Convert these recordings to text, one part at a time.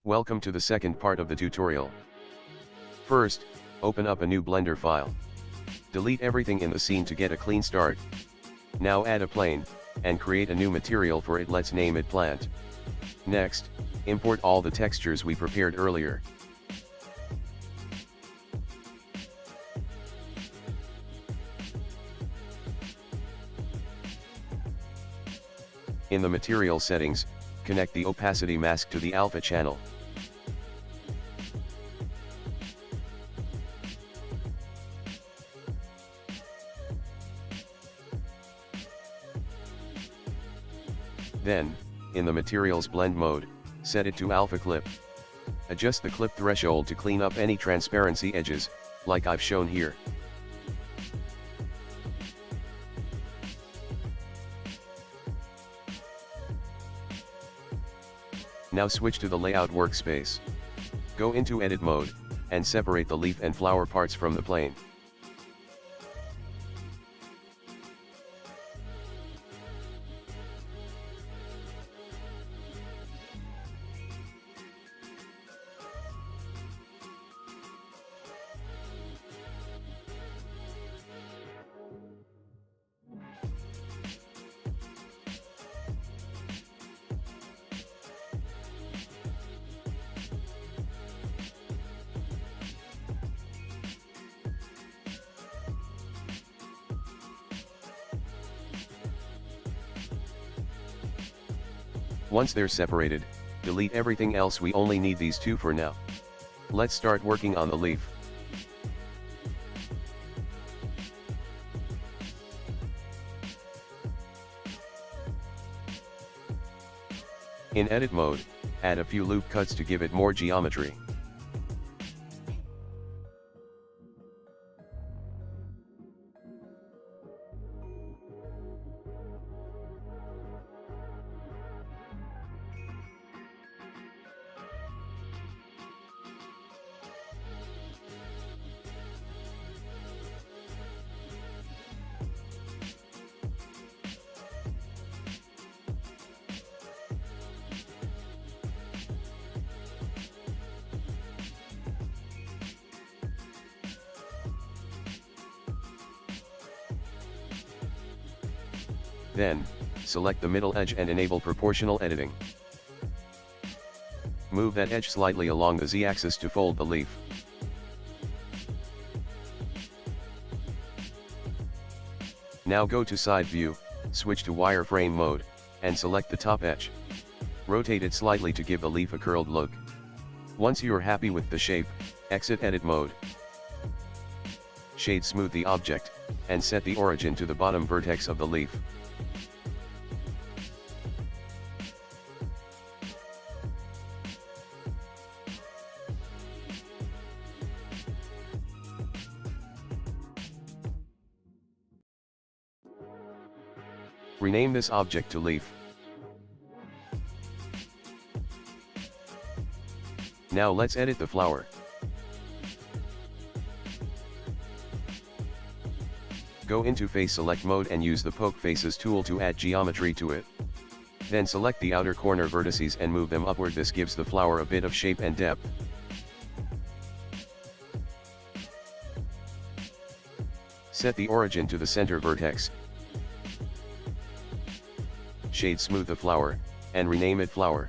Welcome to the second part of the tutorial. First, open up a new Blender file. Delete everything in the scene to get a clean start. Now add a plane, and create a new material for it. Let's name it plant. Next, import all the textures we prepared earlier. In the material settings, connect the opacity mask to the alpha channel. Then, in the materials blend mode, set it to alpha clip. Adjust the clip threshold to clean up any transparency edges, like I've shown here. Now switch to the layout workspace. Go into edit mode, and separate the leaf and flower parts from the plane. Once they're separated, delete everything else. We only need these two for now. Let's start working on the leaf. In edit mode, add a few loop cuts to give it more geometry. Then, select the middle edge and enable proportional editing. Move that edge slightly along the Z-axis to fold the leaf. Now go to side view, switch to wireframe mode, and select the top edge. Rotate it slightly to give the leaf a curled look. Once you're happy with the shape, exit edit mode. Shade smooth the object, and set the origin to the bottom vertex of the leaf. Rename this object to leaf. Now let's edit the flower. Go into face select mode and use the poke faces tool to add geometry to it. Then select the outer corner vertices and move them upward. This gives the flower a bit of shape and depth. Set the origin to the center vertex. Shade smooth the flower, and rename it flower.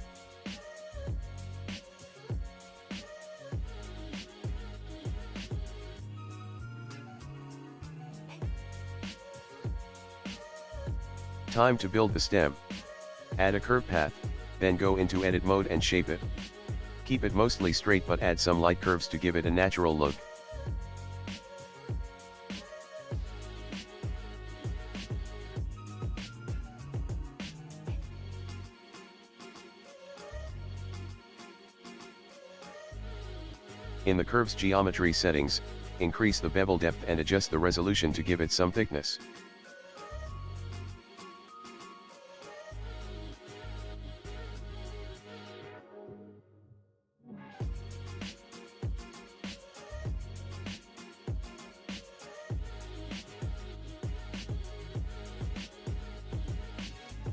Time to build the stem. Add a curve path, then go into edit mode and shape it. Keep it mostly straight but add some light curves to give it a natural look. In the curve's geometry settings, increase the bevel depth and adjust the resolution to give it some thickness.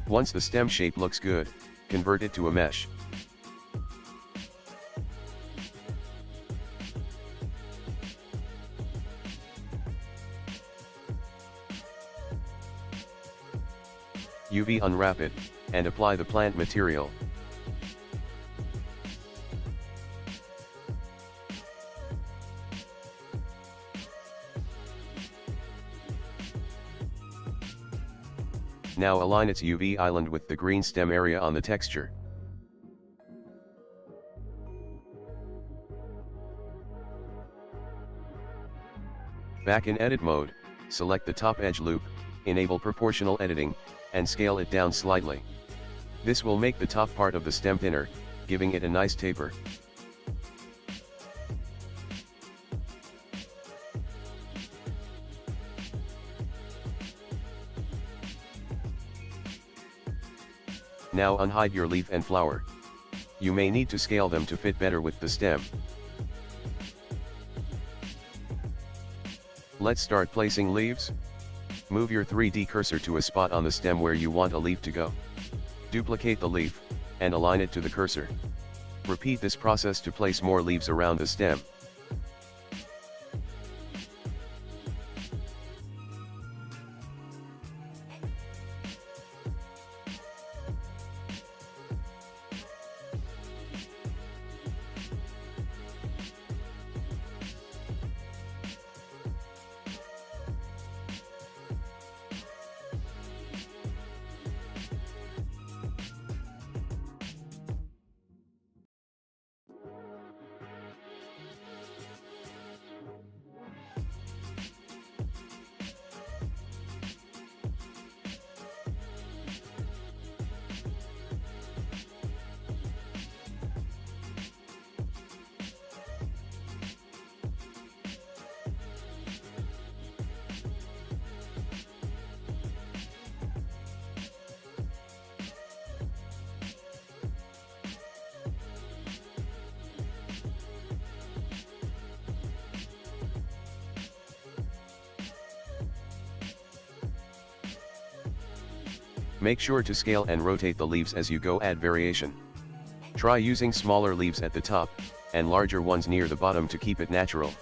Once the stem shape looks good, convert it to a mesh. UV unwrap it, and apply the plant material. Now align its UV island with the green stem area on the texture. Back in edit mode, select the top edge loop, enable proportional editing, and scale it down slightly. This will make the top part of the stem thinner, giving it a nice taper. Now unhide your leaf and flower. You may need to scale them to fit better with the stem. Let's start placing leaves. Move your 3D cursor to a spot on the stem where you want a leaf to go. Duplicate the leaf, and align it to the cursor. Repeat this process to place more leaves around the stem. Make sure to scale and rotate the leaves as you go, add variation. Try using smaller leaves at the top, and larger ones near the bottom to keep it natural.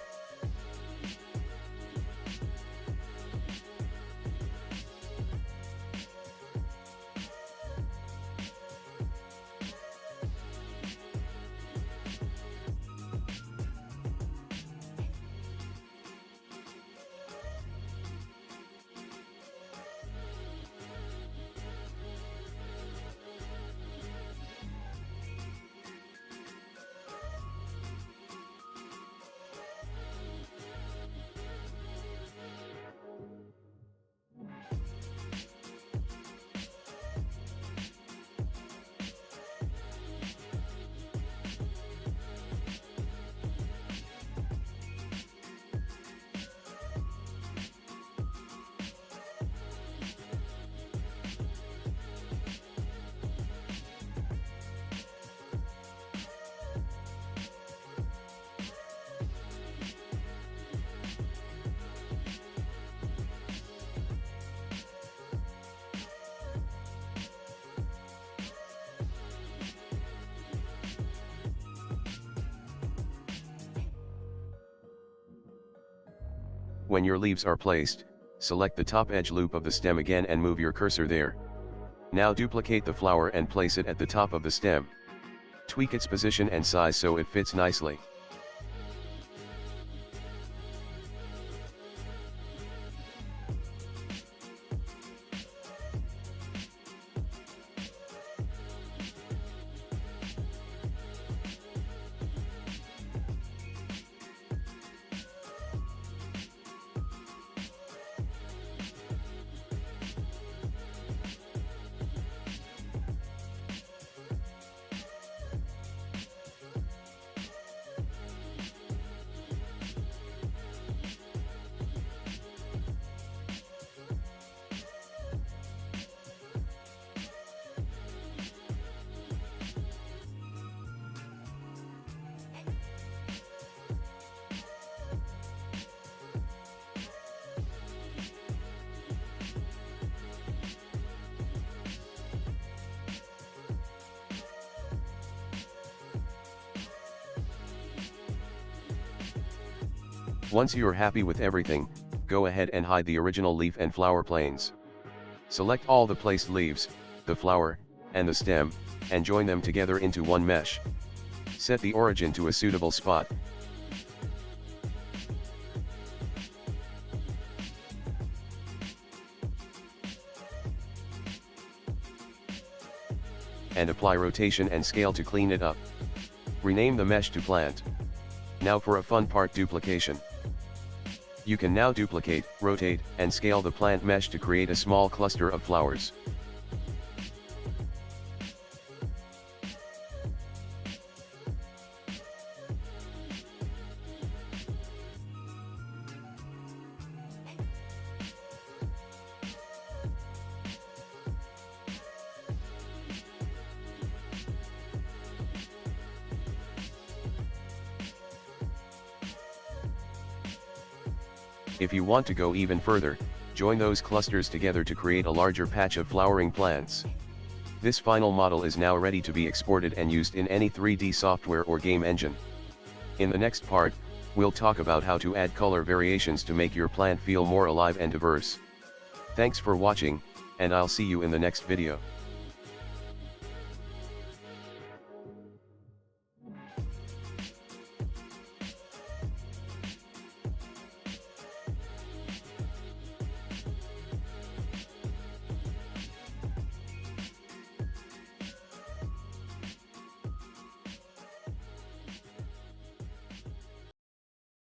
When your leaves are placed, select the top edge loop of the stem again and move your cursor there. Now duplicate the flower and place it at the top of the stem. Tweak its position and size so it fits nicely. Once you're happy with everything, go ahead and hide the original leaf and flower planes. Select all the placed leaves, the flower, and the stem, and join them together into one mesh. Set the origin to a suitable spot. And apply rotation and scale to clean it up. Rename the mesh to plant. Now for a fun part: duplication. You can now duplicate, rotate, and scale the plant mesh to create a small cluster of flowers. If you want to go even further, join those clusters together to create a larger patch of flowering plants. This final model is now ready to be exported and used in any 3D software or game engine. In the next part, we'll talk about how to add color variations to make your plant feel more alive and diverse. Thanks for watching, and I'll see you in the next video.